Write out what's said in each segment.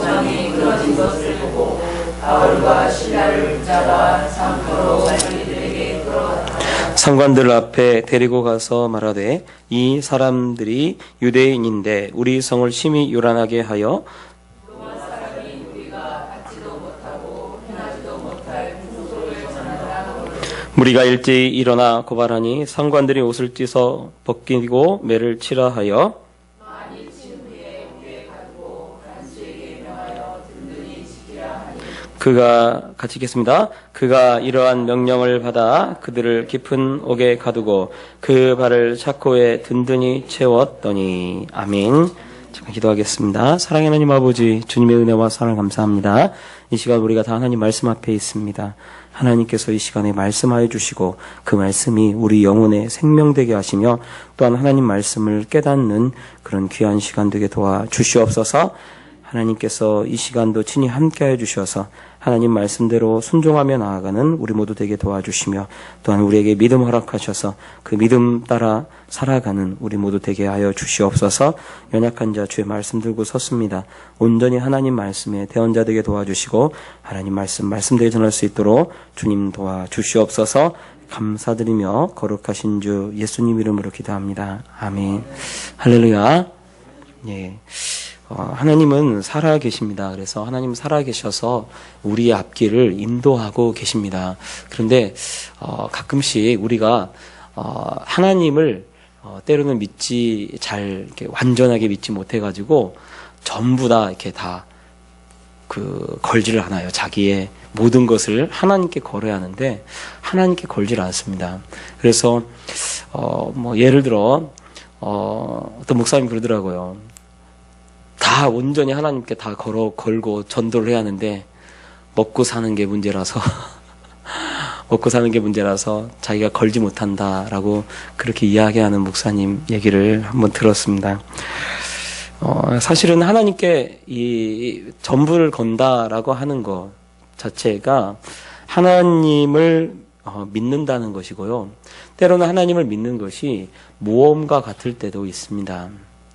정이 끊어진 것을 보고 바울과 실라를 붙잡아 상표로 관리들에게 끌어갔다. 상관들 앞에 데리고 가서 말하되 이 사람들이 유대인인데 우리 성을 심히 요란하게 하여 로마 사람이 우리가 받지도 못하고 행하지도 못할 풍속을 전한다 하고 무리가 일제히 일어나 고발하니 상관들이 옷을 찢어 벗기고 매를 치라 하여 많이 친 후에 우리의 가두고 간수에게 명하여 든든히 지키라 하니 그가 같이 읽겠습니다. 그가 이러한 명령을 받아 그들을 깊은 옥에 가두고 그 발을 차코에 든든히 채웠더니 아멘. 잠깐 기도하겠습니다. 사랑의 하나님 아버지, 주님의 은혜와 사랑을 감사합니다. 이 시간 우리가 다 하나님 말씀 앞에 있습니다. 하나님께서 이 시간에 말씀하여 주시고 그 말씀이 우리 영혼에 생명되게 하시며 또한 하나님 말씀을 깨닫는 그런 귀한 시간 되게 도와주시옵소서. 하나님께서 이 시간도 친히 함께하여 주셔서 하나님 말씀대로 순종하며 나아가는 우리 모두 되게 도와주시며 또한 우리에게 믿음 허락하셔서 그 믿음 따라 살아가는 우리 모두 되게 하여 주시옵소서. 연약한 자 주의 말씀 들고 섰습니다. 온전히 하나님 말씀에 대언자 되게 도와주시고 하나님 말씀대로 전할 수 있도록 주님 도와주시옵소서. 감사드리며 거룩하신 주 예수님 이름으로 기도합니다. 아멘. 할렐루야. 예. 하나님은 살아계십니다. 그래서 하나님은 살아계셔서 우리의 앞길을 인도하고 계십니다. 그런데 가끔씩 우리가 하나님을 때로는 이렇게 완전하게 믿지 못해가지고 전부 다 이렇게 다 걸지를 않아요. 자기의 모든 것을 하나님께 걸어야 하는데 하나님께 걸지를 않습니다. 그래서 예를 들어 어떤 목사님 그러더라고요. 다 온전히 하나님께 다 걸고 전도를 해야 하는데 먹고 사는 게 문제라서 자기가 걸지 못한다라고 그렇게 이야기하는 목사님 얘기를 한번 들었습니다. 사실은 하나님께 이 전부를 건다라고 하는 것 자체가 하나님을 믿는다는 것이고요. 때로는 하나님을 믿는 것이 모험과 같을 때도 있습니다.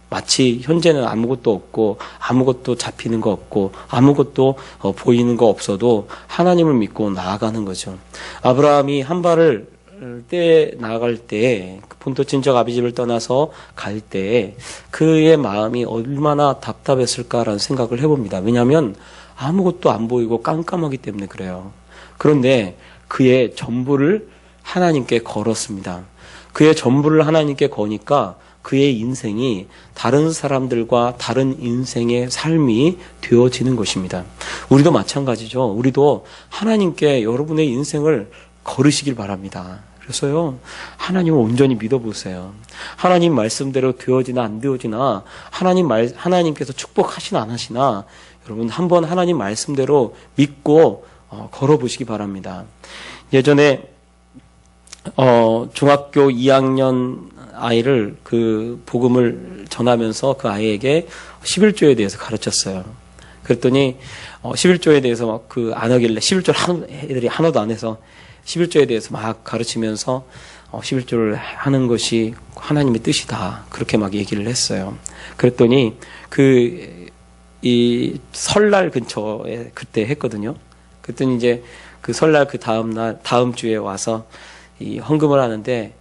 마치 현재는 아무것도 없고 아무것도 잡히는 거 없고 아무것도 보이는 거 없어도 하나님을 믿고 나아가는 거죠. 아브라함이 한 발을 떼 나아갈 때 본토 친척 아비 집을 떠나서 갈 때 그의 마음이 얼마나 답답했을까라는 생각을 해봅니다. 왜냐하면 아무것도 안 보이고 깜깜하기 때문에 그래요. 그런데 그의 전부를 하나님께 걸었습니다. 그의 전부를 하나님께 거니까 그의 인생이 다른 사람들과 다른 인생의 삶이 되어지는 것입니다. 우리도 마찬가지죠. 우리도 하나님께 여러분의 인생을 걸으시길 바랍니다. 그래서요, 하나님을 온전히 믿어보세요. 하나님 말씀대로 되어지나 안 되어지나, 하나님께서 축복하시나 안 하시나, 여러분 한번 하나님 말씀대로 믿고 걸어보시기 바랍니다. 예전에 중학교 2학년 아이를 그 복음을 전하면서 그 아이에게 11조에 대해서 가르쳤어요. 그랬더니 11조에 대해서 막 안 하길래 11조를 애들이 하나도 안 해서 11조에 대해서 막 가르치면서 11조를 하는 것이 하나님의 뜻이다. 그렇게 막 얘기를 했어요. 그랬더니 이 설날 근처에 그때 했거든요. 그랬더니 이제 그 설날 그 다음 주에 와서 이 헌금을 하는데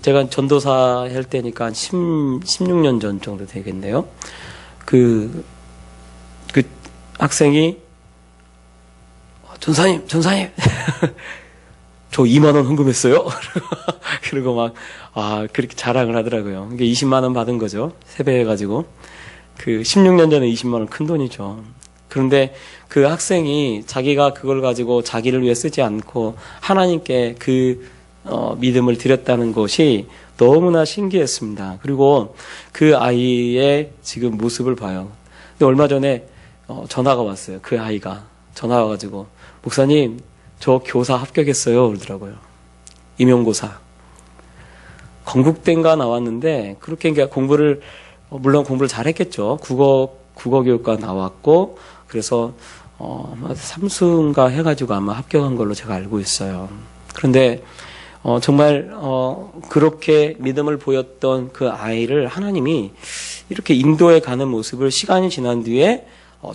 제가 전도사 할 때니까 한 16년 전 정도 되겠네요. 그 학생이, 전사님, 저 2만원 헌금했어요? 그리고 막, 그렇게 자랑을 하더라고요. 이게 20만원 받은 거죠. 세배해가지고. 16년 전에 20만원 큰 돈이죠. 그런데 그 학생이 자기가 그걸 가지고 자기를 위해 쓰지 않고 하나님께 믿음을 드렸다는 것이 너무나 신기했습니다. 그리고 그 아이의 지금 모습을 봐요. 근데 얼마 전에 전화가 왔어요. 그 아이가 전화 와가지고, 목사님, 저 교사 합격했어요. 그러더라고요. 임용고사. 건국대인가 나왔는데 그렇게 물론 공부를 잘했겠죠. 국어교육과 나왔고, 그래서 삼수인가 해가지고 아마 합격한 걸로 제가 알고 있어요. 그런데 정말 그렇게 믿음을 보였던 그 아이를 하나님이 이렇게 인도해 가는 모습을 시간이 지난 뒤에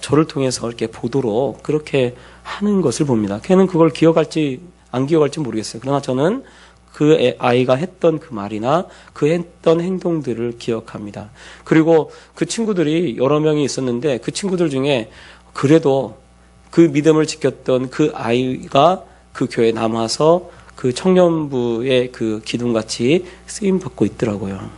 저를 통해서 이렇게 보도록 그렇게 하는 것을 봅니다. 걔는 그걸 기억할지 안 기억할지 모르겠어요. 그러나 저는 그 아이가 했던 그 말이나 그 했던 행동들을 기억합니다. 그리고 그 친구들이 여러 명이 있었는데 그 친구들 중에 그래도 그 믿음을 지켰던 그 아이가 그 교회에 남아서 그 청년부의 그 기둥같이 쓰임받고 있더라고요.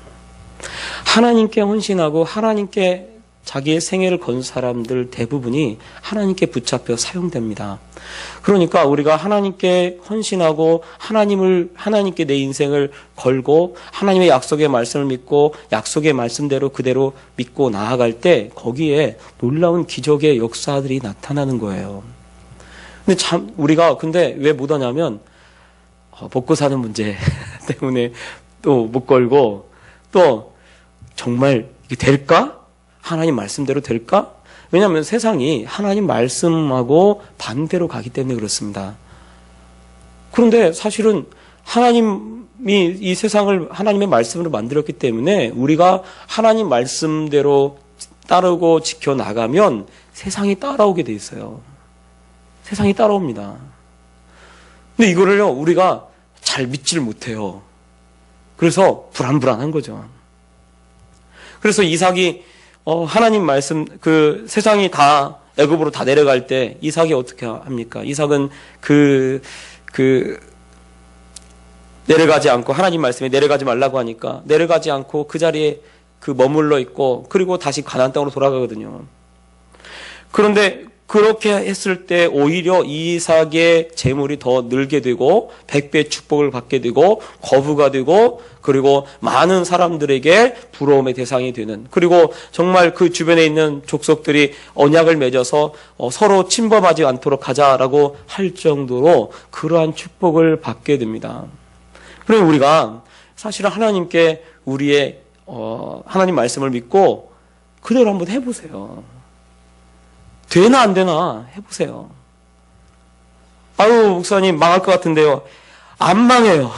하나님께 헌신하고 하나님께 자기의 생애를 건 사람들 대부분이 하나님께 붙잡혀 사용됩니다. 그러니까 우리가 하나님께 헌신하고 하나님께 내 인생을 걸고 하나님의 약속의 말씀을 믿고 약속의 말씀대로 그대로 믿고 나아갈 때 거기에 놀라운 기적의 역사들이 나타나는 거예요. 근데 참 우리가 근데 왜 못하냐면 먹고 사는 문제 때문에 또 못 걸고 또 정말 이게 될까? 하나님 말씀대로 될까? 왜냐하면 세상이 하나님 말씀하고 반대로 가기 때문에 그렇습니다. 그런데 사실은 하나님이 이 세상을 하나님의 말씀으로 만들었기 때문에 우리가 하나님 말씀대로 따르고 지켜나가면 세상이 따라오게 돼 있어요. 세상이 따라옵니다. 근데 이거를요, 우리가 잘 믿지를 못해요. 그래서 불안불안한 거죠. 그래서 이삭이 하나님 말씀 그 세상이 다 애굽으로 다 내려갈 때 이삭이 어떻게 합니까? 이삭은 내려가지 않고 하나님 말씀에 내려가지 말라고 하니까 내려가지 않고 그 자리에 머물러 있고 그리고 다시 가나안 땅으로 돌아가거든요. 그런데 그렇게 했을 때 오히려 이삭의 재물이 더 늘게 되고 100배의 축복을 받게 되고 거부가 되고 그리고 많은 사람들에게 부러움의 대상이 되는 그리고 정말 그 주변에 있는 족속들이 언약을 맺어서 서로 침범하지 않도록 하자라고 할 정도로 그러한 축복을 받게 됩니다. 그러면 우리가 사실은 하나님께 우리의 하나님 말씀을 믿고 그대로 한번 해보세요. 되나 안 되나 해보세요. 아유 목사님 망할 것 같은데요. 안 망해요.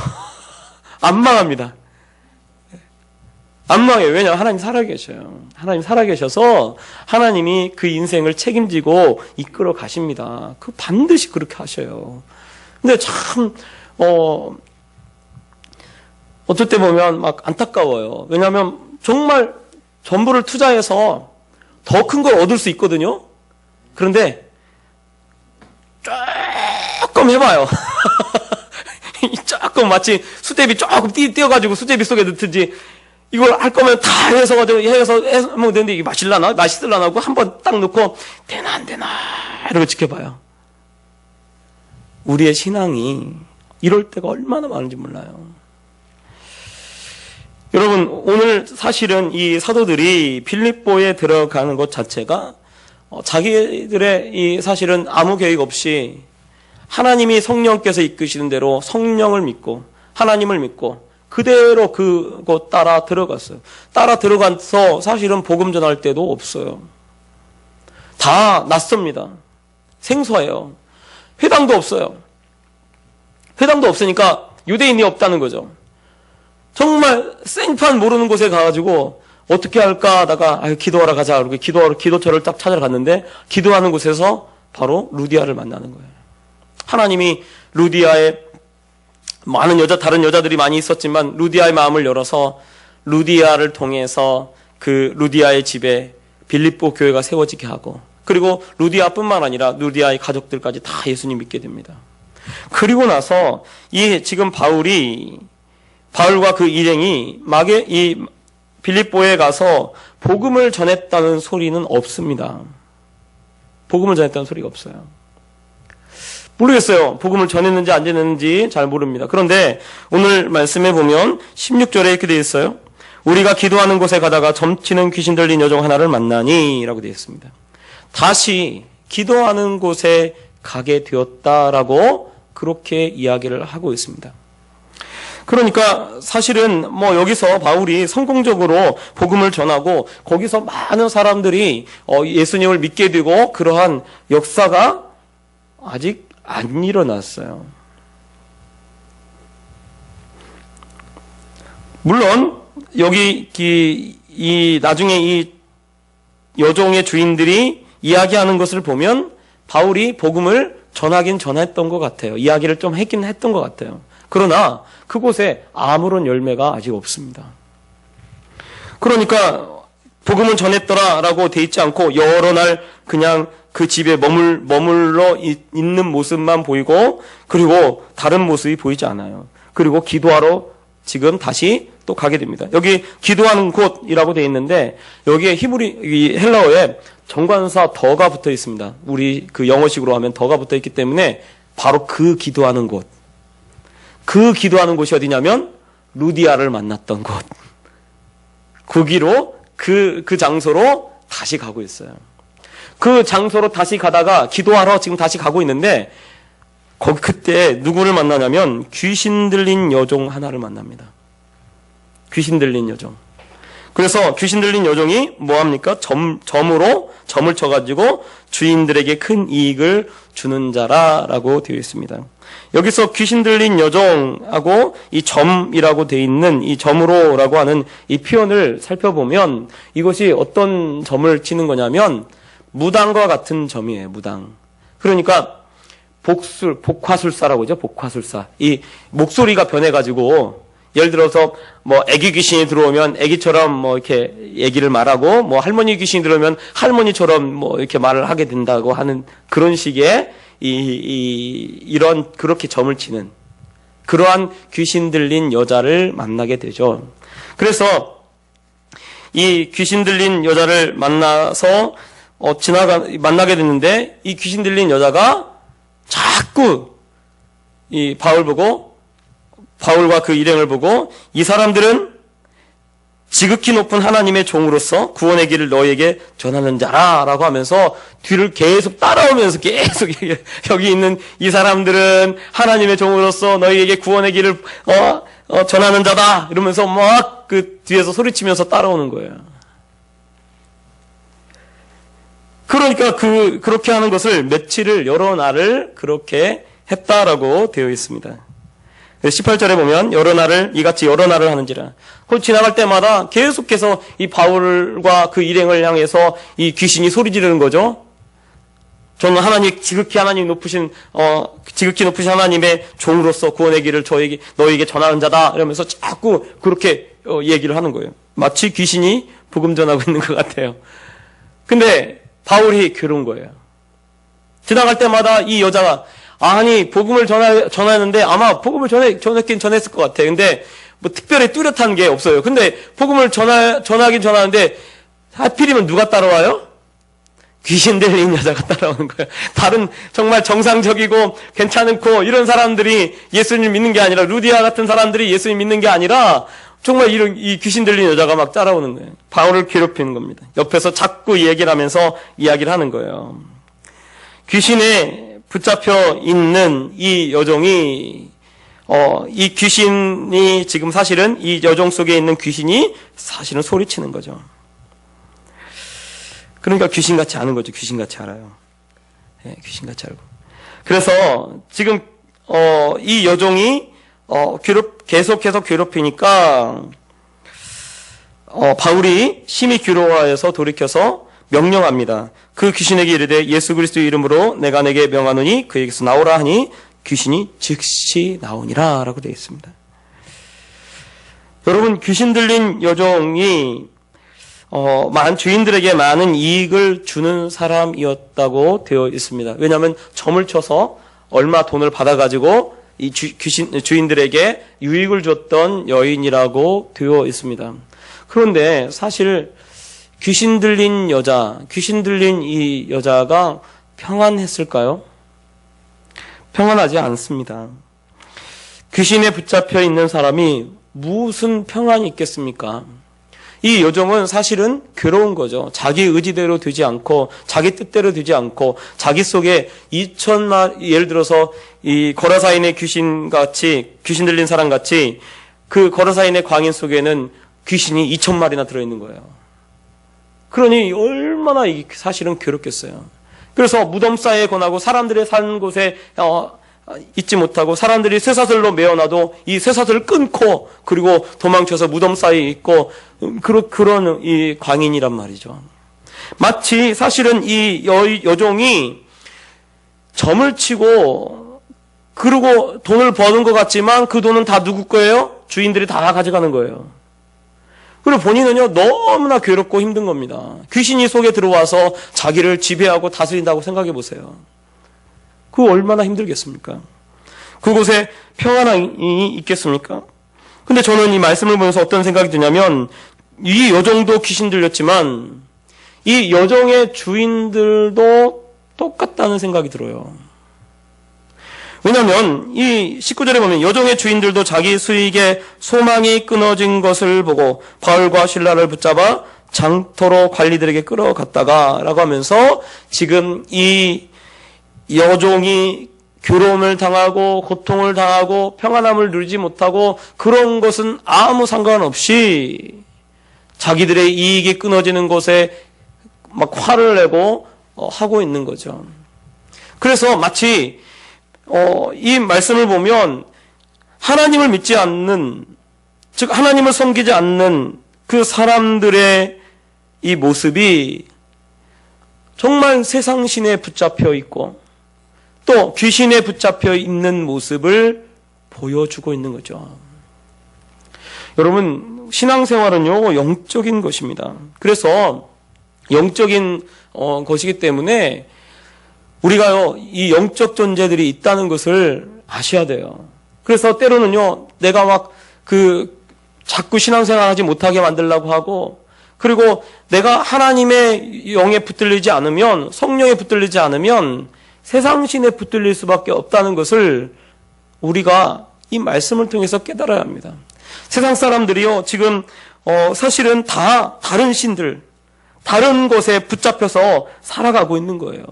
안 망합니다. 안 망해요. 왜냐하면 하나님 살아계셔요. 하나님 살아계셔서 하나님이 그 인생을 책임지고 이끌어 가십니다. 그 반드시 그렇게 하셔요. 근데 참 어떨 때 보면 막 안타까워요. 왜냐하면 정말 전부를 투자해서 더 큰 걸 얻을 수 있거든요. 그런데 조금 해봐요. 조금 마치 수제비 조금 띄어가지고 수제비 속에 넣든지 이걸 할 거면 다 해서 하면 되는데 이게 맛있을라나 하고 한번 딱 넣고 되나 안 되나 이러고 지켜봐요. 우리의 신앙이 이럴 때가 얼마나 많은지 몰라요. 여러분 오늘 사실은 이 사도들이 빌립보에 들어가는 것 자체가 자기들의 이 사실은 아무 계획 없이 하나님이 성령께서 이끄시는 대로 성령을 믿고 하나님을 믿고 그대로 그곳 따라 들어갔어요. 따라 들어가서 사실은 복음 전할 때도 없어요. 다 낯섭니다. 생소해요. 회당도 없어요. 회당도 없으니까 유대인이 없다는 거죠. 정말 생판 모르는 곳에 가가지고 어떻게 할까 하다가 기도하러 가자. 그러고 기도처를 딱 찾아러 갔는데 기도하는 곳에서 바로 루디아를 만나는 거예요. 하나님이 루디아에 다른 여자들이 많이 있었지만 루디아의 마음을 열어서 루디아를 통해서 그 루디아의 집에 빌립보 교회가 세워지게 하고 그리고 루디아뿐만 아니라 루디아의 가족들까지 다 예수님 믿게 됩니다. 그리고 나서 지금 바울과 그 일행이 이 빌립보에 가서 복음을 전했다는 소리는 없습니다. 복음을 전했다는 소리가 없어요. 모르겠어요. 복음을 전했는지 안 전했는지 잘 모릅니다. 그런데 오늘 말씀에 보면 16절에 이렇게 되어 있어요. 우리가 기도하는 곳에 가다가 점치는 귀신 들린 여종 하나를 만나니 라고 되어 있습니다. 다시 기도하는 곳에 가게 되었다라고 그렇게 이야기를 하고 있습니다. 그러니까 사실은 여기서 바울이 성공적으로 복음을 전하고 거기서 많은 사람들이 예수님을 믿게 되고 그러한 역사가 아직 안 일어났어요. 물론 여기 나중에 이 여종의 주인들이 이야기하는 것을 보면 바울이 복음을 전하긴 전했던 것 같아요. 이야기를 좀 했긴 했던 것 같아요. 그러나 그곳에 아무런 열매가 아직 없습니다. 그러니까 복음을 전했더라라고 돼 있지 않고 여러 날 그냥 그 집에 머물러 있는 모습만 보이고, 그리고 다른 모습이 보이지 않아요. 그리고 기도하러 지금 다시 또 가게 됩니다. 여기 기도하는 곳이라고 돼 있는데, 여기에 이 헬라어에 정관사 더가 붙어 있습니다. 우리 그 영어식으로 하면 더가 붙어 있기 때문에 바로 그 기도하는 곳. 그 기도하는 곳이 어디냐면 루디아를 만났던 곳. 거기로 그 장소로 다시 가고 있어요. 그 장소로 다시 가다가 기도하러 지금 다시 가고 있는데, 그때 누구를 만나냐면 귀신 들린 여종 하나를 만납니다. 귀신 들린 여종. 그래서 귀신 들린 여종이 뭐합니까? 점을 쳐가지고 주인들에게 큰 이익을 주는 자라라고 되어 있습니다. 여기서 귀신 들린 여종하고 이 점이라고 되어 있는 이 점으로라고 하는 이 표현을 살펴보면 이것이 어떤 점을 치는 거냐면 무당과 같은 점이에요. 무당. 그러니까 복화술사라고 하죠. 복화술사. 이 목소리가 변해가지고 예를 들어서 뭐 애기 귀신이 들어오면 애기처럼 뭐 이렇게 얘기를 말하고, 뭐 할머니 귀신이 들어오면 할머니처럼 뭐 이렇게 말을 하게 된다고 하는 그런 식의 이런 그렇게 점을 치는 그러한 귀신 들린 여자를 만나게 되죠. 그래서 이 귀신 들린 여자를 만나서 만나게 됐는데, 이 귀신 들린 여자가 자꾸 이 바울과 그 일행을 보고 이 사람들은 지극히 높은 하나님의 종으로서 구원의 길을 너희에게 전하는 자라라고 하면서 뒤를 계속 따라오면서 계속 여기 있는 이 사람들은 하나님의 종으로서 너희에게 구원의 길을 전하는 자다 이러면서 막 그 뒤에서 소리치면서 따라오는 거예요. 그러니까 그렇게 하는 것을 며칠을 여러 날을 그렇게 했다라고 되어 있습니다. 18절에 보면 이같이 여러 날을 하는지라. 그 지나갈 때마다 계속해서 이 바울과 그 일행을 향해서 이 귀신이 소리 지르는 거죠. 저는 지극히 높으신 하나님의 종으로서 구원의 길을 너희에게 전하는 자다 이러면서 자꾸 그렇게 얘기를 하는 거예요. 마치 귀신이 복음 전하고 있는 것 같아요. 근데 바울이 괴로운 거예요. 지나갈 때마다 이 여자가 복음을 전하는데 아마 복음을 전했긴 전했을 것 같아. 근데 뭐 특별히 뚜렷한 게 없어요. 근데 복음을 전하긴 전하는데 하필이면 누가 따라와요? 귀신 들린 여자가 따라오는 거예요. 다른 정말 정상적이고 괜찮고 이런 사람들이 예수님 믿는 게 아니라, 루디아 같은 사람들이 예수님 믿는 게 아니라 정말 이 귀신 들린 여자가 막 따라오는 거예요. 바울을 괴롭히는 겁니다. 옆에서 자꾸 얘기를 하면서 이야기를 하는 거예요. 귀신에 붙잡혀 있는 이 여종이 이 귀신이 지금 사실은 이 여종 속에 있는 귀신이 사실은 소리치는 거죠. 그러니까 귀신같이 아는 거죠. 귀신같이 알아요. 네, 귀신같이 알고. 그래서 지금 이 여종이 계속해서 괴롭히니까 바울이 심히 괴로워해서 돌이켜서 명령합니다. 그 귀신에게 이르되 예수 그리스도의 이름으로 내가 내게 명하노니 그에게서 나오라 하니 귀신이 즉시 나오니라 라고 되어 있습니다. 여러분, 귀신 들린 여종이 주인들에게 많은 이익을 주는 사람이었다고 되어 있습니다. 왜냐하면 점을 쳐서 얼마 돈을 받아가지고 이 주인들에게 유익을 줬던 여인이라고 되어 있습니다. 그런데 사실 귀신 들린 이 여자가 평안했을까요? 평안하지 않습니다. 귀신에 붙잡혀 있는 사람이 무슨 평안이 있겠습니까? 이 여종은 사실은 괴로운 거죠. 자기 의지대로 되지 않고, 자기 뜻대로 되지 않고, 자기 속에 2,000마리, 예를 들어서 이 거라사인의 귀신 들린 사람 같이 그 거라사인의 광인 속에는 귀신이 2,000마리나 들어있는 거예요. 그러니 얼마나 사실은 괴롭겠어요. 그래서 무덤 사이에 권하고 사람들의 사는 곳에 있지 못하고, 사람들이 쇠사슬로 메어놔도 이 쇠사슬을 끊고 그리고 도망쳐서 무덤 사이에 있고 그런 이 광인이란 말이죠. 마치 사실은 이 여종이 점을 치고 그러고 돈을 버는 것 같지만 그 돈은 다 누구 거예요? 주인들이 다 가져가는 거예요. 그리고 본인은요, 너무나 괴롭고 힘든 겁니다. 귀신이 속에 들어와서 자기를 지배하고 다스린다고 생각해 보세요. 그거 얼마나 힘들겠습니까? 그곳에 평안이 있겠습니까? 근데 저는 이 말씀을 보면서 어떤 생각이 드냐면, 이 여종도 귀신 들렸지만 이 여종의 주인들도 똑같다는 생각이 들어요. 왜냐하면 이 19절에 보면 여종의 주인들도 자기 수익에 소망이 끊어진 것을 보고 바울과 실라를 붙잡아 장터로 관리들에게 끌어갔다가 라고 하면서 지금 이 여종이 괴로움을 당하고 고통을 당하고 평안함을 누리지 못하고 그런 것은 아무 상관없이 자기들의 이익이 끊어지는 곳에 막 화를 내고 하고 있는 거죠. 그래서 마치 이 말씀을 보면 하나님을 믿지 않는, 즉 하나님을 섬기지 않는 그 사람들의 이 모습이 정말 세상 신에 붙잡혀 있고 또 귀신에 붙잡혀 있는 모습을 보여주고 있는 거죠. 여러분, 신앙생활은요, 영적인 것입니다. 그래서 영적인 것이기 때문에 우리가요, 이 영적 존재들이 있다는 것을 아셔야 돼요. 그래서 때로는요, 내가 막 자꾸 신앙생활 하지 못하게 만들려고 하고, 그리고 내가 하나님의 영에 붙들리지 않으면, 성령에 붙들리지 않으면 세상 신에 붙들릴 수밖에 없다는 것을 우리가 이 말씀을 통해서 깨달아야 합니다. 세상 사람들이요, 지금 사실은 다 다른 신들, 다른 것에 붙잡혀서 살아가고 있는 거예요.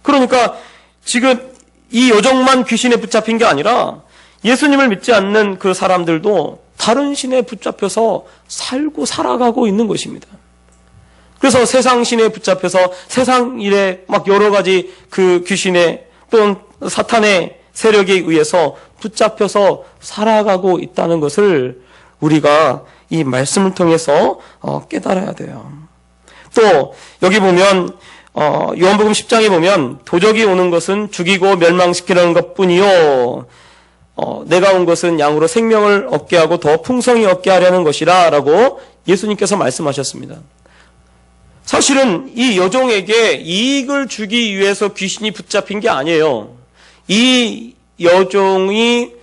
그러니까 지금 이 여종만 귀신에 붙잡힌 게 아니라 예수님을 믿지 않는 그 사람들도 다른 신에 붙잡혀서 살고 살아가고 있는 것입니다. 그래서 세상 신에 붙잡혀서 세상 일에 막 여러 가지 그 귀신의 또는 사탄의 세력에 의해서 붙잡혀서 살아가고 있다는 것을 우리가 이 말씀을 통해서 깨달아야 돼요. 또 여기 보면 요한복음 10장에 보면 도적이 오는 것은 죽이고 멸망시키려는 것뿐이요 내가 온 것은 양으로 생명을 얻게 하고 더 풍성히 얻게 하려는 것이라 라고 예수님께서 말씀하셨습니다. 사실은 이 여종에게 이익을 주기 위해서 귀신이 붙잡힌 게 아니에요. 이 여종에게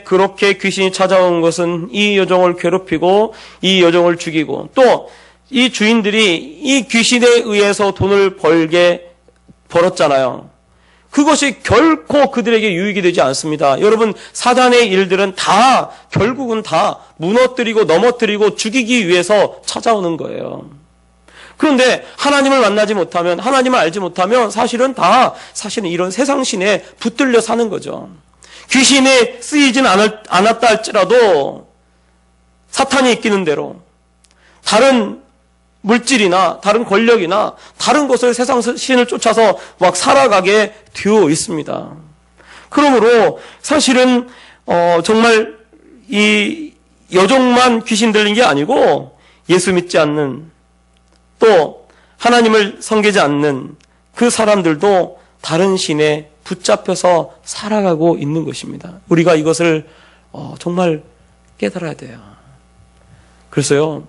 그렇게 귀신이 찾아온 것은 이 여종을 괴롭히고 이 여종을 죽이고 또 이 주인들이 이 귀신에 의해서 돈을 벌었잖아요. 그것이 결코 그들에게 유익이 되지 않습니다. 여러분, 사단의 일들은 다 결국은 다 무너뜨리고 넘어뜨리고 죽이기 위해서 찾아오는 거예요. 그런데 하나님을 만나지 못하면, 하나님을 알지 못하면 사실은 이런 세상신에 붙들려 사는 거죠. 귀신에 쓰이진 않았다 할지라도 사탄이 이끄는 대로 다른 물질이나 다른 권력이나 다른 것을 세상 신을 쫓아서 막 살아가게 되어 있습니다. 그러므로 사실은 정말 이 여종만 귀신 들린 게 아니고 예수 믿지 않는 또 하나님을 섬기지 않는 그 사람들도 다른 신에 붙잡혀서 살아가고 있는 것입니다. 우리가 이것을 정말 깨달아야 돼요. 그래서요,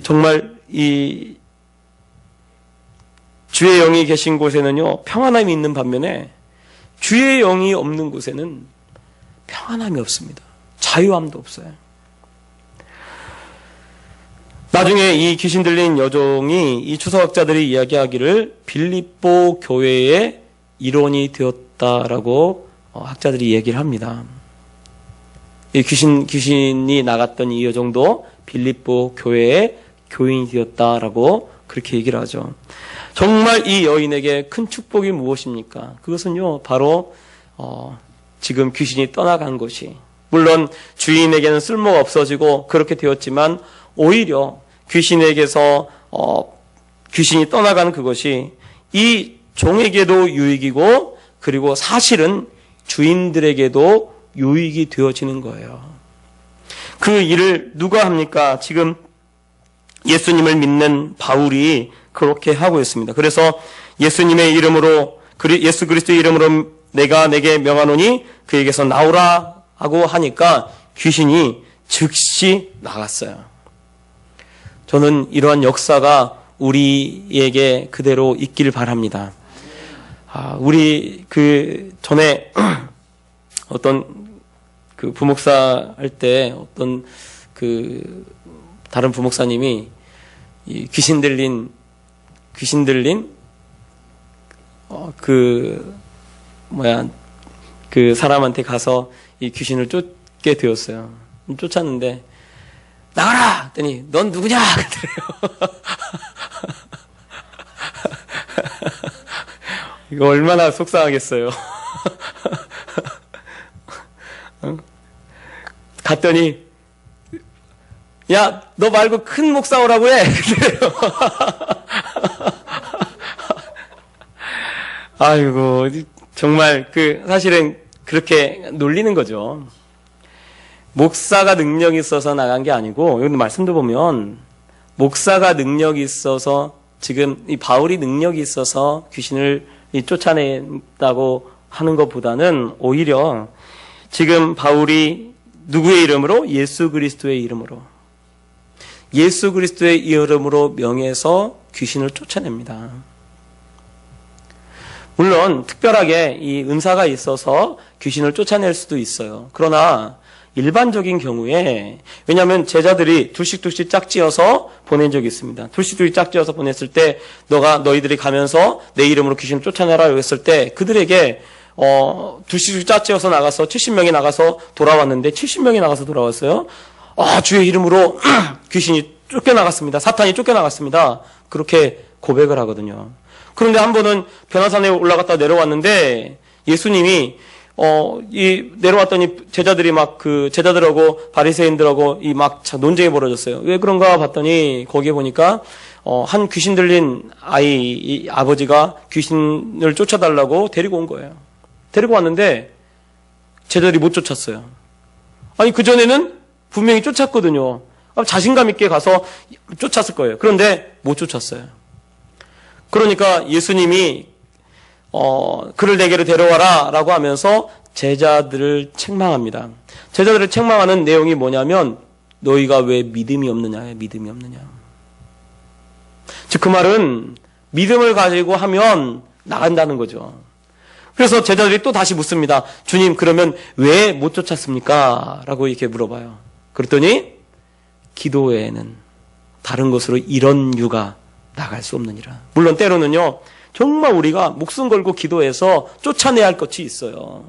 정말 주의 영이 계신 곳에는요, 평안함이 있는 반면에 주의 영이 없는 곳에는 평안함이 없습니다. 자유함도 없어요. 나중에 이 귀신 들린 여종이 이 추서학자들이 이야기하기를 빌립보 교회의 일원이 되었다라고 학자들이 얘기를 합니다. 이 귀신이 나갔던 이 여종도 빌립보 교회의 교인이 되었다라고 그렇게 얘기를 하죠. 정말 이 여인에게 큰 축복이 무엇입니까? 그것은요, 바로 지금 귀신이 떠나간 것이, 물론 주인에게는 쓸모가 없어지고 그렇게 되었지만 오히려 귀신에게서 귀신이 떠나간 그것이 이 종에게도 유익이고 그리고 사실은 주인들에게도 유익이 되어지는 거예요. 그 일을 누가 합니까? 지금 예수님을 믿는 바울이 그렇게 하고 있습니다. 그래서 예수님의 이름으로, 예수 그리스도의 이름으로 내가 내게 명하노니 그에게서 나오라 하고 하니까 귀신이 즉시 나갔어요. 저는 이러한 역사가 우리에게 그대로 있기를 바랍니다. 우리 전에 어떤 부목사 할 때 어떤 다른 부목사님이 이 귀신 들린 사람한테 가서 이 귀신을 쫓게 되었어요. 쫓았는데 나가라! 했더니 넌 누구냐? 그러더래요. 이거 얼마나 속상하겠어요. 갔더니 야, 너 말고 큰 목사 오라고 해. 그래요. 아이고, 정말 사실은 그렇게 놀리는 거죠. 목사가 능력이 있어서 나간 게 아니고, 여기 말씀도 보면 목사가 능력이 있어서, 지금 이 바울이 능력이 있어서 귀신을 쫓아낸다고 하는 것보다는 오히려 지금 바울이 누구의 이름으로? 예수 그리스도의 이름으로. 예수 그리스도의 이름으로 명해서 귀신을 쫓아냅니다. 물론 특별하게 이 은사가 있어서 귀신을 쫓아낼 수도 있어요. 그러나 일반적인 경우에, 왜냐하면 제자들이 둘씩 짝지어서 보낸 적이 있습니다. 둘씩 짝지어서 보냈을 때 너희들이 가면서 내 이름으로 귀신을 쫓아내라 했을 때 그들에게 둘씩 짝지어서 나가서 70명이 나가서 돌아왔는데 70명이 나가서 돌아왔어요. 주의 이름으로 귀신이 쫓겨나갔습니다. 사탄이 쫓겨나갔습니다. 그렇게 고백을 하거든요. 그런데 한 번은 변화산에 올라갔다 내려왔는데 예수님이 내려왔더니 제자들이 제자들하고 바리새인들하고 논쟁이 벌어졌어요. 왜 그런가 봤더니 거기에 보니까 한 귀신 들린 이 아버지가 귀신을 쫓아달라고 데리고 온 거예요. 데리고 왔는데 제자들이 못 쫓았어요. 아니 그전에는 분명히 쫓았거든요. 자신감 있게 가서 쫓았을 거예요. 그런데 못 쫓았어요. 그러니까 예수님이 그를 내게로 데려와라 라고 하면서 제자들을 책망합니다. 제자들을 책망하는 내용이 뭐냐면 너희가 왜 믿음이 없느냐예요. 믿음이 없느냐. 즉 그 말은 믿음을 가지고 하면 나간다는 거죠. 그래서 제자들이 또 다시 묻습니다. 주님 그러면 왜 못 쫓았습니까? 라고 이렇게 물어봐요. 그랬더니 기도 외에는 다른 곳으로 이런 유가 나갈 수 없느니라. 물론 때로는요. 정말 우리가 목숨 걸고 기도해서 쫓아내야 할 것이 있어요.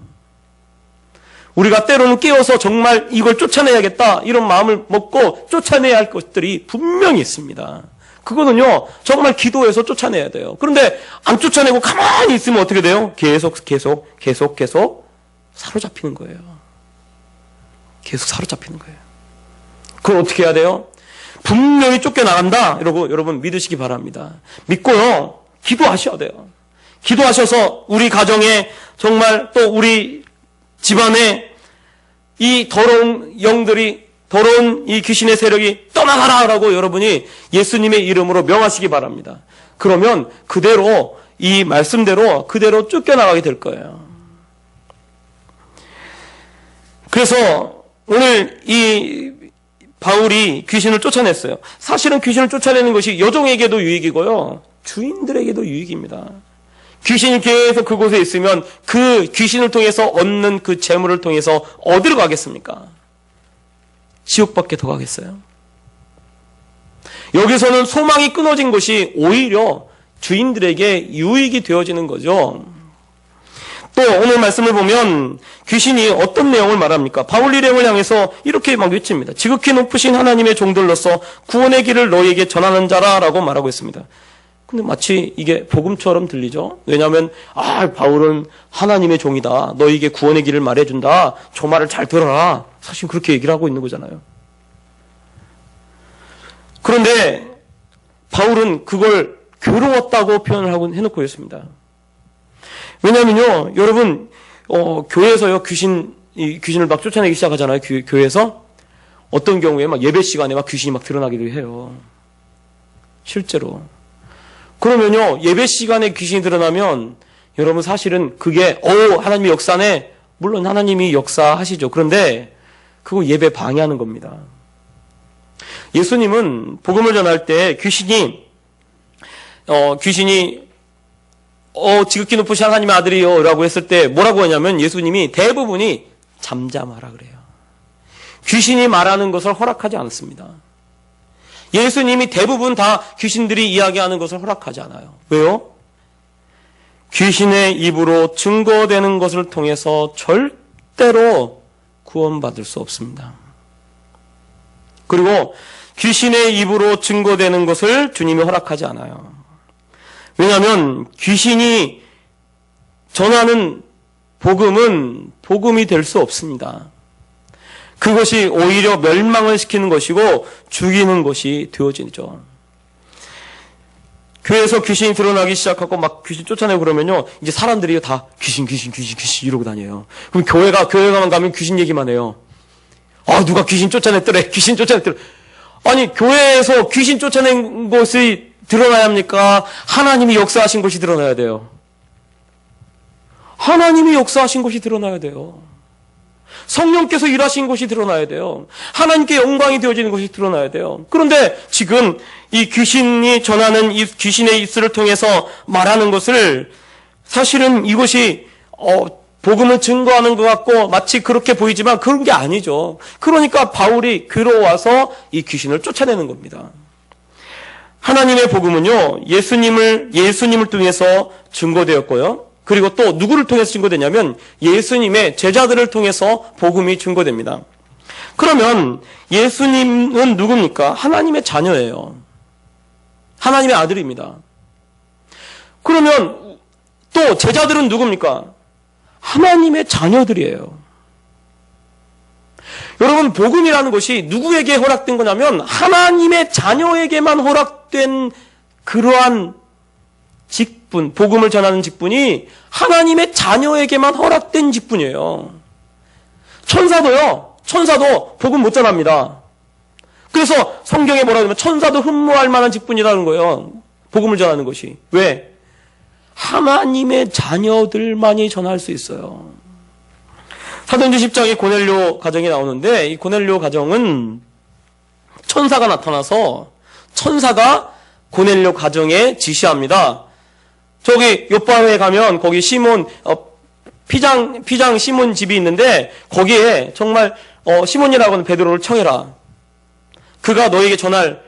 우리가 때로는 깨어서 정말 이걸 쫓아내야겠다 이런 마음을 먹고 쫓아내야 할 것들이 분명히 있습니다. 그거는요 정말 기도해서 쫓아내야 돼요. 그런데 안 쫓아내고 가만히 있으면 어떻게 돼요? 계속 사로잡히는 거예요. 계속 사로잡히는 거예요. 그걸 어떻게 해야 돼요? 분명히 쫓겨나간다 이러고 여러분 믿으시기 바랍니다. 믿고요 기도하셔야 돼요. 기도하셔서 우리 가정에 정말 또 우리 집안에 이 더러운 이 귀신의 세력이 떠나가라라고 여러분이 예수님의 이름으로 명하시기 바랍니다. 그러면 그대로 이 말씀대로 그대로 쫓겨나가게 될 거예요. 그래서 오늘 이 바울이 귀신을 쫓아냈어요. 사실은 귀신을 쫓아내는 것이 여종에게도 유익이고요. 주인들에게도 유익입니다. 귀신이 계속 그곳에 있으면 그 귀신을 통해서 얻는 그 재물을 통해서 어디로 가겠습니까? 지옥밖에 더 가겠어요. 여기서는 소망이 끊어진 것이 오히려 주인들에게 유익이 되어지는 거죠. 또 오늘 말씀을 보면 귀신이 어떤 내용을 말합니까? 바울 일행을 향해서 이렇게 외칩니다. 지극히 높으신 하나님의 종들로서 구원의 길을 너희에게 전하는 자라라고 말하고 있습니다. 근데 마치 이게 복음처럼 들리죠? 왜냐하면 바울은 하나님의 종이다. 너희에게 구원의 길을 말해준다. 저 말을 잘 들어라. 사실 그렇게 얘기를 하고 있는 거잖아요. 그런데 바울은 그걸 괴로웠다고 표현을 해놓고 있습니다. 왜냐하면요, 여러분, 교회에서요, 귀신을 막 쫓아내기 시작하잖아요. 교회에서. 어떤 경우에 예배 시간에 귀신이 드러나기도 해요. 실제로. 그러면요, 예배 시간에 귀신이 드러나면 여러분 사실은 그게 하나님의 역사네. 물론 하나님이 역사하시죠. 그런데 그거 예배 방해하는 겁니다. 예수님은 복음을 전할 때 귀신이 지극히 높으신 하나님의 아들이요 라고 했을 때 뭐라고 하냐면 예수님이 대부분이 잠잠하라 그래요. 귀신이 말하는 것을 허락하지 않습니다. 예수님이 대부분 다 귀신들이 이야기하는 것을 허락하지 않아요. 왜요? 귀신의 입으로 증거되는 것을 통해서 절대로 구원받을 수 없습니다. 그리고 귀신의 입으로 증거되는 것을 주님이 허락하지 않아요. 왜냐하면 귀신이 전하는 복음은 복음이 될 수 없습니다. 그것이 오히려 멸망을 시키는 것이고 죽이는 것이 되어지죠. 교회에서 귀신이 드러나기 시작하고 막 귀신 쫓아내고 그러면요, 이제 사람들이 다 귀신 이러고 다녀요. 그럼 교회가만 가면 귀신 얘기만 해요. 누가 귀신 쫓아냈더래. 아니, 교회에서 귀신 쫓아낸 것이 드러나야 합니까? 하나님이 역사하신 것이 드러나야 돼요. 하나님이 역사하신 것이 드러나야 돼요. 성령께서 일하신 것이 드러나야 돼요. 하나님께 영광이 되어지는 것이 드러나야 돼요. 그런데 지금 이 귀신이 전하는 이 귀신의 입술을 통해서 말하는 것을 사실은 이것이 복음을 증거하는 것 같고 마치 그렇게 보이지만 그런 게 아니죠. 그러니까 바울이 들어와서 이 귀신을 쫓아내는 겁니다. 하나님의 복음은요, 예수님을 통해서 증거되었고요. 그리고 또 누구를 통해서 증거되냐면 예수님의 제자들을 통해서 복음이 증거됩니다. 그러면 예수님은 누굽니까? 하나님의 자녀예요. 하나님의 아들입니다. 그러면 또 제자들은 누굽니까? 하나님의 자녀들이에요. 여러분, 복음이라는 것이 누구에게 허락된 거냐면 하나님의 자녀에게만 허락된 그러한 직분, 복음을 전하는 직분이 하나님의 자녀에게만 허락된 직분이에요. 천사도 복음 못 전합니다. 그래서 성경에 뭐라고 하냐면 천사도 흠모할 만한 직분이라는 거예요. 복음을 전하는 것이. 왜? 하나님의 자녀들만이 전할 수 있어요. 사도행전 10장에 고넬료 가정이 나오는데 이 고넬료 가정은 천사가 나타나서 천사가 고넬료 가정에 지시합니다. 저기 요바에 가면 거기 시몬 피장 시몬 집이 있는데 거기에 정말 시몬이라고 하는 베드로를 청해라. 그가 너에게 전할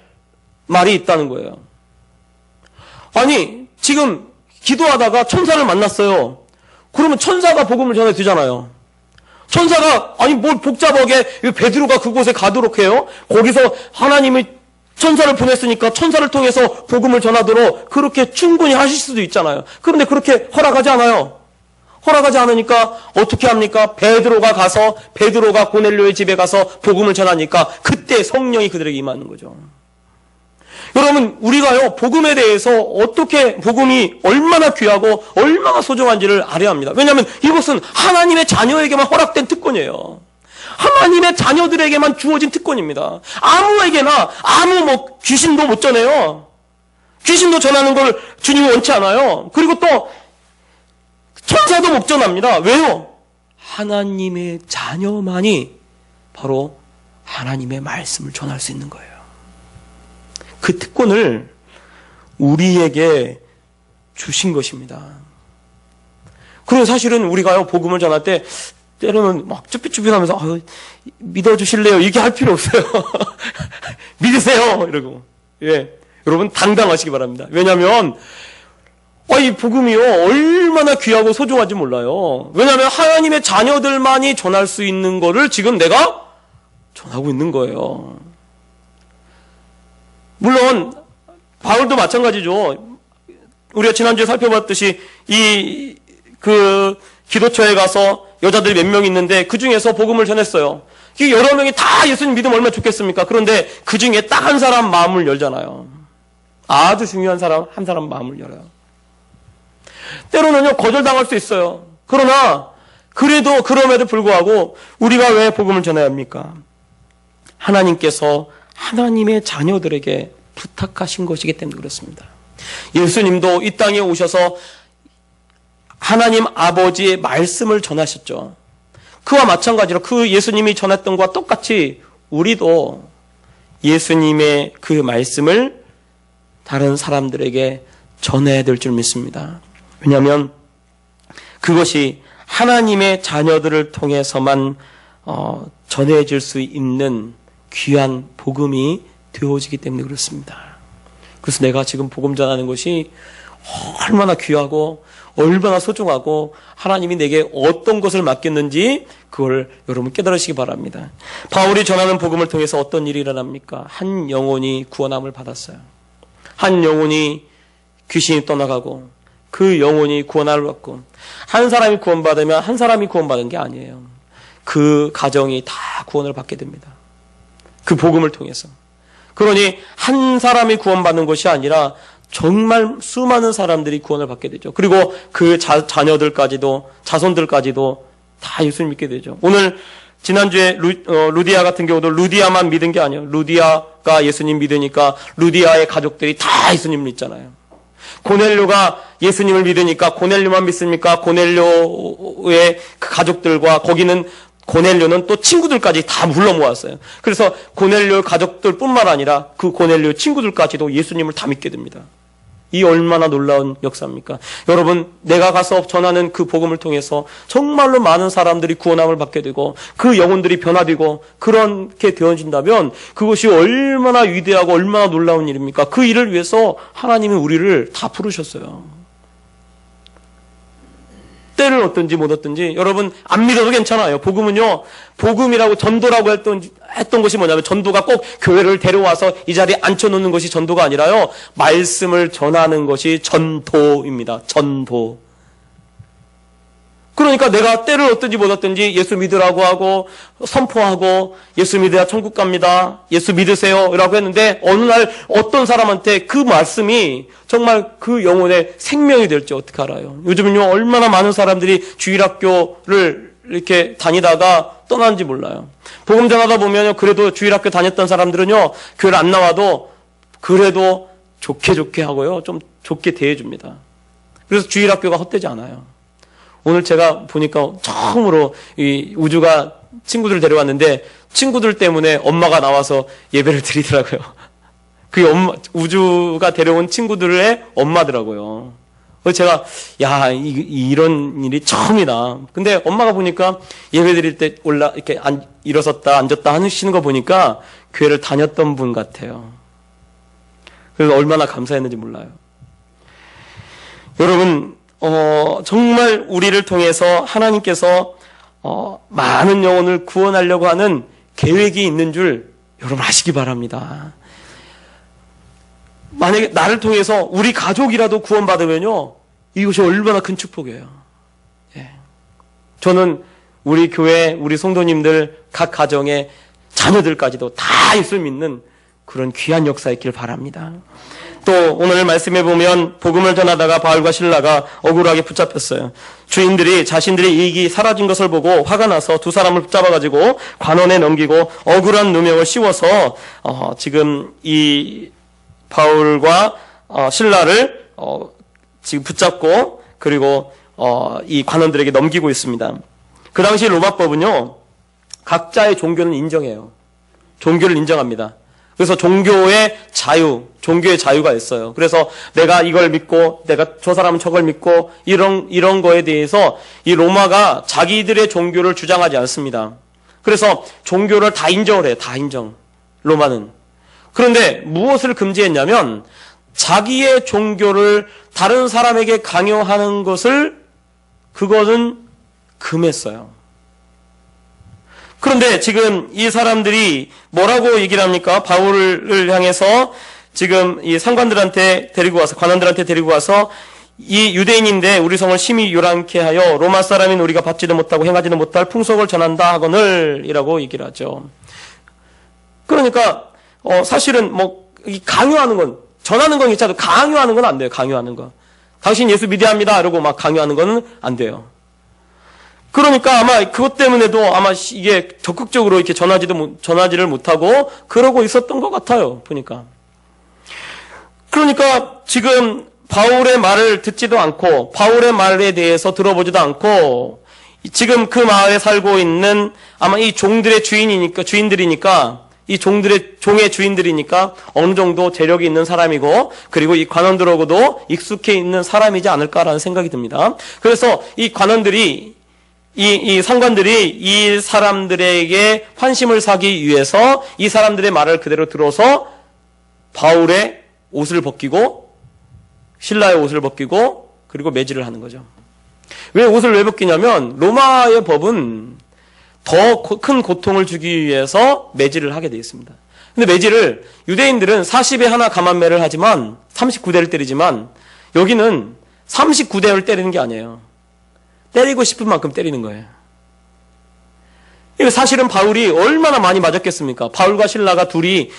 말이 있다는 거예요. 아니, 지금 기도하다가 천사를 만났어요. 그러면 천사가 복음을 전해 되잖아요. 천사가 뭘 복잡하게 베드로가 그곳에 가도록 해요? 거기서 하나님이 천사를 보냈으니까 천사를 통해서 복음을 전하도록 그렇게 충분히 하실 수도 있잖아요. 그런데 그렇게 허락하지 않아요. 허락하지 않으니까 어떻게 합니까? 베드로가 고넬료의 집에 가서 복음을 전하니까 그때 성령이 그들에게 임하는 거죠. 여러분, 우리가요, 복음에 대해서 어떻게 복음이 얼마나 귀하고 얼마나 소중한지를 알아야 합니다. 왜냐하면 이것은 하나님의 자녀에게만 허락된 특권이에요. 하나님의 자녀들에게만 주어진 특권입니다. 아무에게나 귀신도 못 전해요. 귀신도 전하는 걸 주님이 원치 않아요. 그리고 또 천사도 못 전합니다. 왜요? 하나님의 자녀만이 바로 하나님의 말씀을 전할 수 있는 거예요. 그 특권을 우리에게 주신 것입니다. 그리고 사실은 우리가요, 복음을 전할 때 때로는 막 쭈삣쭈삣하면서 믿어주실래요? 이렇게 할 필요 없어요. 믿으세요! 이러고. 예, 여러분 당당하시기 바랍니다. 왜냐하면 이 복음이요, 얼마나 귀하고 소중한지 몰라요. 왜냐하면 하나님의 자녀들만이 전할 수 있는 거를 지금 내가 전하고 있는 거예요. 물론 바울도 마찬가지죠. 우리가 지난주에 살펴봤듯이 기도처에 가서 여자들이 몇 명 있는데 그 중에서 복음을 전했어요. 여러 명이 다 예수님 믿으면 얼마나 좋겠습니까? 그런데 그 중에 딱 한 사람 마음을 열잖아요. 아주 중요한 사람, 한 사람 마음을 열어요. 때로는요, 거절당할 수 있어요. 그러나 그럼에도 불구하고 우리가 왜 복음을 전해야 합니까? 하나님께서 하나님의 자녀들에게 부탁하신 것이기 때문에 그렇습니다. 예수님도 이 땅에 오셔서 하나님 아버지의 말씀을 전하셨죠. 그와 마찬가지로 그 예수님이 전했던 것과 똑같이 우리도 예수님의 그 말씀을 다른 사람들에게 전해야 될 줄 믿습니다. 왜냐하면 그것이 하나님의 자녀들을 통해서만 전해질 수 있는 귀한 복음이 되어지기 때문에 그렇습니다. 그래서 내가 지금 복음 전하는 것이 얼마나 귀하고 얼마나 소중하고 하나님이 내게 어떤 것을 맡겼는지 그걸 여러분 깨달으시기 바랍니다. 바울이 전하는 복음을 통해서 어떤 일이 일어납니까? 한 영혼이 구원함을 받았어요. 한 영혼이 귀신이 떠나가고 그 영혼이 구원함을 받고, 한 사람이 구원받으면 한 사람이 구원받은 게 아니에요. 그 가정이 다 구원을 받게 됩니다. 그 복음을 통해서. 그러니 한 사람이 구원받는 것이 아니라 정말 수많은 사람들이 구원을 받게 되죠. 그리고 그 자녀들까지도, 자손들까지도 다 예수님 믿게 되죠. 오늘 지난주에 루디아 같은 경우도 루디아만 믿은 게 아니에요. 루디아가 예수님 믿으니까 루디아의 가족들이 다 예수님 믿잖아요. 고넬료가 예수님을 믿으니까 고넬료만 믿습니까? 고넬료의 그 가족들과 거기는 고넬료는 또 친구들까지 다 불러 모았어요. 그래서 고넬료 가족들뿐만 아니라 그 고넬료 친구들까지도 예수님을 다 믿게 됩니다. 이 얼마나 놀라운 역사입니까? 여러분, 내가 가서 전하는 그 복음을 통해서 정말로 많은 사람들이 구원함을 받게 되고 그 영혼들이 변화되고 그렇게 되어진다면 그것이 얼마나 위대하고 얼마나 놀라운 일입니까? 그 일을 위해서 하나님이 우리를 다 부르셨어요. 때를 얻든지 못 얻든지 여러분 안 믿어도 괜찮아요. 복음은요, 복음이라고 전도라고 했던 것이 뭐냐면 전도가 꼭 교회를 데려와서 이 자리에 앉혀놓는 것이 전도가 아니라요, 말씀을 전하는 것이 전도입니다. 전도. 그러니까 내가 때를 얻든지 못 얻든지 예수 믿으라고 하고 선포하고 예수 믿어야 천국 갑니다, 예수 믿으세요 라고 했는데 어느 날 어떤 사람한테 그 말씀이 정말 그 영혼의 생명이 될지 어떻게 알아요? 요즘은요 얼마나 많은 사람들이 주일학교를 이렇게 다니다가 떠나는지 몰라요. 복음 전하다 보면요, 그래도 주일학교 다녔던 사람들은요 교회를 안 나와도 그래도 좋게 하고요 좀 좋게 대해줍니다. 그래서 주일학교가 헛되지 않아요. 오늘 제가 보니까 처음으로 이 우주가 친구들을 데려왔는데 친구들 때문에 엄마가 나와서 예배를 드리더라고요. 그게 우주가 데려온 친구들의 엄마더라고요. 그래서 제가 이런 일이 처음이다. 근데 엄마가 보니까 예배 드릴 때 이렇게 일어섰다 앉았다 하시는 거 보니까 교회를 다녔던 분 같아요. 그래서 얼마나 감사했는지 몰라요. 여러분, 정말 우리를 통해서 하나님께서 많은 영혼을 구원하려고 하는 계획이 있는 줄 여러분 아시기 바랍니다. 만약에 나를 통해서 우리 가족이라도 구원받으면요, 이것이 얼마나 큰 축복이에요. 예. 저는 우리 교회, 우리 성도님들 각 가정의 자녀들까지도 다 예수 믿는 그런 귀한 역사 있길 바랍니다. 또 오늘 말씀해 보면 복음을 전하다가 바울과 실라가 억울하게 붙잡혔어요. 주인들이 자신들의 이익이 사라진 것을 보고 화가 나서 두 사람을 붙잡아가지고 관원에 넘기고 억울한 누명을 씌워서 지금 이 바울과 실라를 지금 붙잡고 그리고 이 관원들에게 넘기고 있습니다. 그 당시 로마법은요, 각자의 종교는 인정해요. 종교를 인정합니다. 그래서 종교의 자유가 있어요. 그래서 내가 이걸 믿고, 내가 저 사람은 저걸 믿고, 이런 거에 대해서 이 로마가 자기들의 종교를 주장하지 않습니다. 그래서 종교를 다 인정을 해요. 다 인정. 로마는. 그런데 무엇을 금지했냐면, 자기의 종교를 다른 사람에게 강요하는 그것은 금했어요. 그런데 지금 이 사람들이 뭐라고 얘기를 합니까? 바울을 향해서 지금 이 상관들한테 데리고 와서, 관원들한테 데리고 와서 이 유대인인데 우리 성을 심히 요란케 하여 로마 사람인 우리가 받지도 못하고 행하지도 못할 풍속을 전한다 하거늘 이라고 얘기를 하죠. 그러니까 사실은 이 강요하는 건, 전하는 건 괜찮아도 강요하는 건 안 돼요. 강요하는 거. 당신 예수 믿어야 합니다 이러고 막 강요하는 건 안 돼요. 그러니까 아마 그것 때문에도 아마 이게 적극적으로 이렇게 전하지를 못하고 그러고 있었던 것 같아요. 보니까. 그러니까 지금 바울의 말을 듣지도 않고 바울의 말에 대해서 들어보지도 않고 지금 그 마을에 살고 있는 아마 이 종들의 주인들이니까 이 종의 주인들이니까 어느 정도 재력이 있는 사람이고 그리고 이 관원들하고도 익숙해 있는 사람이지 않을까라는 생각이 듭니다. 그래서 이 관원들이 이 상관들이 이 사람들에게 환심을 사기 위해서 이 사람들의 말을 그대로 들어서 바울의 옷을 벗기고 신라의 옷을 벗기고 그리고 매질을 하는 거죠. 왜 옷을 왜 벗기냐면 로마의 법은 더 큰 고통을 주기 위해서 매질을 하게 되어 있습니다. 근데 매질을 유대인들은 40에 하나 감한매를 하지만 39대를 때리지만 여기는 39대를 때리는 게 아니에요. 때리고 싶은 만큼 때리는 거예요. 사실은 바울이 얼마나 많이 맞았겠습니까? 바울과 신라가 둘이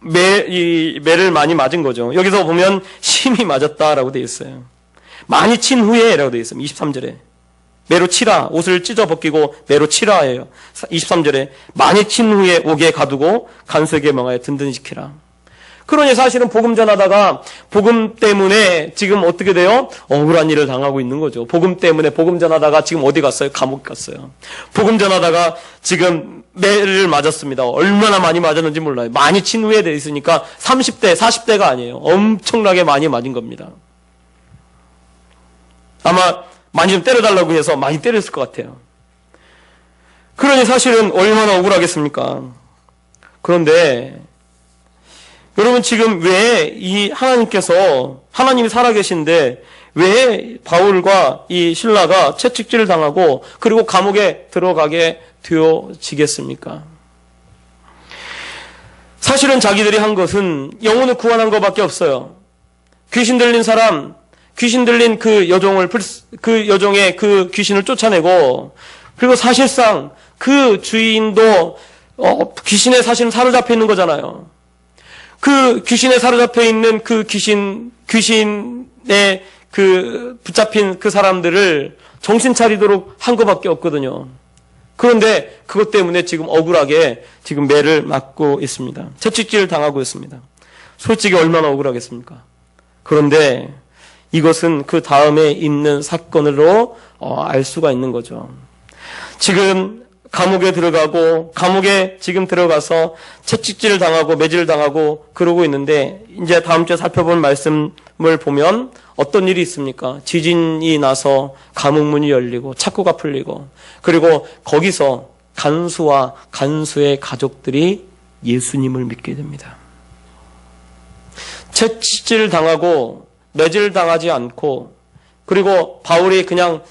매를 많이 맞은 거죠. 여기서 보면 심히 맞았다라고 되어 있어요. 많이 친 후에 라고 되어 있습니다. 23절에. 매로 치라. 옷을 찢어 벗기고 매로 치라예요. 23절에 많이 친 후에 옥에 가두고 간수에게 명하여 든든히 지키라. 그러니 사실은 복음 전하다가 복음 때문에 지금 어떻게 돼요? 억울한 일을 당하고 있는 거죠. 복음 때문에 복음 전하다가 지금 어디 갔어요? 감옥 갔어요. 복음 전하다가 지금 매를 맞았습니다. 얼마나 많이 맞았는지 몰라요. 많이 친 후에 돼 있으니까 30대, 40대가 아니에요. 엄청나게 많이 맞은 겁니다. 아마 많이 좀 때려달라고 해서 많이 때렸을 것 같아요. 그러니 사실은 얼마나 억울하겠습니까? 그런데 여러분 지금 왜 이 하나님이 살아계신데 왜 바울과 이 신라가 채찍질을 당하고 그리고 감옥에 들어가게 되어지겠습니까? 사실은 자기들이 한 것은 영혼을 구원한 것밖에 없어요. 귀신 들린 사람, 귀신 들린 그 여종의 그 귀신을 쫓아내고 그리고 사실상 그 주인도 귀신에 사실은 사로잡혀 있는 거잖아요. 그 귀신에 사로잡혀 있는 그 귀신에 그 붙잡힌 그 사람들을 정신 차리도록 한 것밖에 없거든요. 그런데 그것 때문에 지금 억울하게 지금 매를 맞고 있습니다. 채찍질 당하고 있습니다. 솔직히 얼마나 억울하겠습니까? 그런데 이것은 그 다음에 있는 사건으로 알 수가 있는 거죠. 지금 감옥에 지금 들어가서 채찍질을 당하고 매질을 당하고 그러고 있는데 이제 다음 주에 살펴본 말씀을 보면 어떤 일이 있습니까? 지진이 나서 감옥문이 열리고 창고가 풀리고 그리고 거기서 간수와 간수의 가족들이 예수님을 믿게 됩니다. 채찍질 당하고 매질 당하지 않고 그리고 바울이 그냥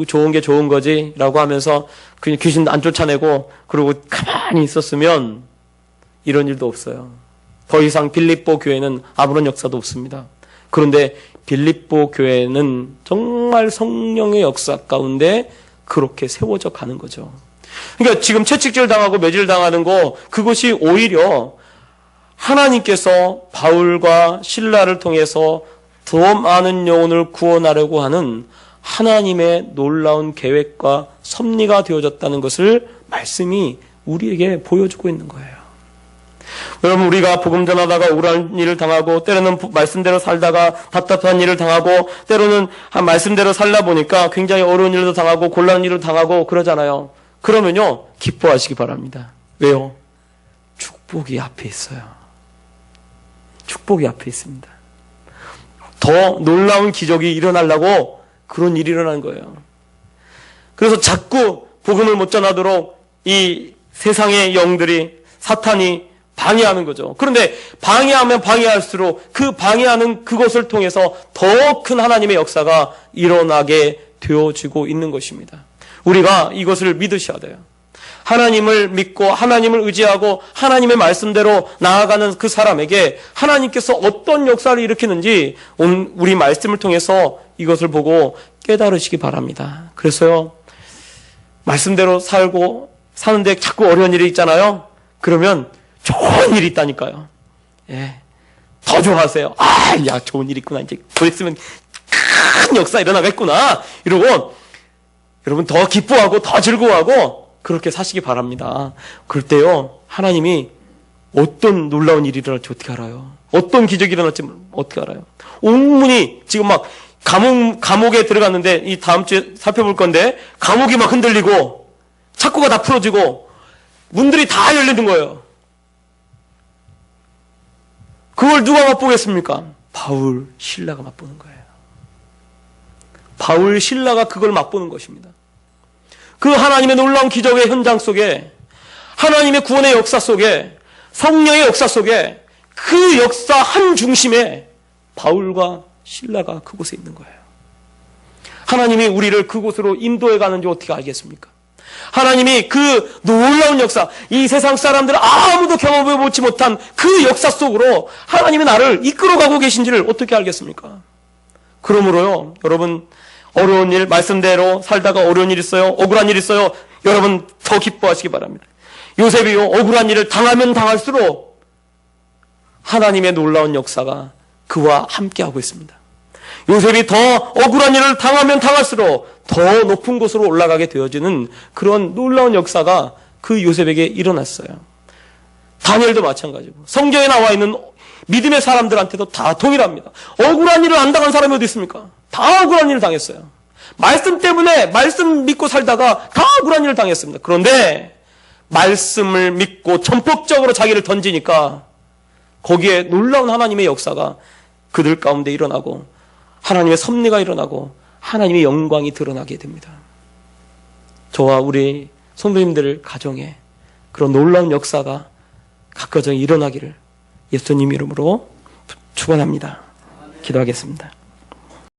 좋은 게 좋은 거지 라고 하면서 그냥 귀신 안 쫓아내고 그러고 가만히 있었으면 이런 일도 없어요. 더 이상 빌립보 교회는 아무런 역사도 없습니다. 그런데 빌립보 교회는 정말 성령의 역사 가운데 그렇게 세워져 가는 거죠. 그러니까 지금 채찍질 당하고 매질 당하는 거 그것이 오히려 하나님께서 바울과 신라를 통해서 더 많은 영혼을 구원하려고 하는 하나님의 놀라운 계획과 섭리가 되어졌다는 것을 말씀이 우리에게 보여주고 있는 거예요. 여러분 우리가 복음 전하다가 억울한 일을 당하고 때로는 말씀대로 살다가 답답한 일을 당하고 때로는 한 말씀대로 살다 보니까 굉장히 어려운 일도 당하고 곤란한 일을 당하고 그러잖아요. 그러면요 기뻐하시기 바랍니다. 왜요? 축복이 앞에 있어요. 축복이 앞에 있습니다. 더 놀라운 기적이 일어나려고 그런 일이 일어난 거예요. 그래서 자꾸 복음을 못 전하도록 이 세상의 영들이 사탄이 방해하는 거죠. 그런데 방해하면 방해할수록 그 방해하는 그것을 통해서 더 큰 하나님의 역사가 일어나게 되어지고 있는 것입니다. 우리가 이것을 믿으셔야 돼요. 하나님을 믿고 하나님을 의지하고 하나님의 말씀대로 나아가는 그 사람에게 하나님께서 어떤 역사를 일으키는지 우리 말씀을 통해서 이것을 보고 깨달으시기 바랍니다. 그래서요 말씀대로 살고 사는데 자꾸 어려운 일이 있잖아요. 그러면 좋은 일이 있다니까요. 예, 더 좋아하세요. 좋은 일이 있구나. 이제 그랬으면 큰 역사 일어나겠구나. 이러고 여러분 더 기뻐하고 더 즐거워하고 그렇게 사시기 바랍니다. 그럴 때요 하나님이 어떤 놀라운 일이 일어날지 어떻게 알아요? 어떤 기적이 일어날지 어떻게 알아요? 옥문이 지금 막 감옥에 들어갔는데, 이 다음 주에 살펴볼 건데, 감옥이 막 흔들리고 창고가 다 풀어지고 문들이 다 열리는 거예요. 그걸 누가 맛보겠습니까? 바울, 실라가 맛보는 거예요. 바울, 실라가 그걸 맛보는 것입니다. 그 하나님의 놀라운 기적의 현장 속에, 하나님의 구원의 역사 속에, 성령의 역사 속에, 그 역사 한 중심에 바울과 실라가 그곳에 있는 거예요. 하나님이 우리를 그곳으로 인도해 가는지 어떻게 알겠습니까? 하나님이 그 놀라운 역사, 이 세상 사람들은 아무도 경험해 보지 못한 그 역사 속으로 하나님이 나를 이끌어가고 계신지를 어떻게 알겠습니까? 그러므로요, 여러분, 어려운 일, 말씀대로 살다가 어려운 일 있어요, 억울한 일 있어요, 여러분 더 기뻐하시기 바랍니다. 요셉이요, 억울한 일을 당하면 당할수록 하나님의 놀라운 역사가 그와 함께하고 있습니다. 요셉이 더 억울한 일을 당하면 당할수록 더 높은 곳으로 올라가게 되어지는 그런 놀라운 역사가 그 요셉에게 일어났어요. 다니엘도 마찬가지고, 성경에 나와 있는 믿음의 사람들한테도 다 동일합니다. 억울한 일을 안 당한 사람이 어디 있습니까? 다 억울한 일을 당했어요. 말씀 때문에 말씀 믿고 살다가 다 억울한 일을 당했습니다. 그런데 말씀을 믿고 전폭적으로 자기를 던지니까 거기에 놀라운 하나님의 역사가 그들 가운데 일어나고 하나님의 섭리가 일어나고 하나님의 영광이 드러나게 됩니다. 저와 우리 성도님들 가정에 그런 놀라운 역사가 각 가정에 일어나기를 예수님 이름으로 축원합니다. 기도하겠습니다.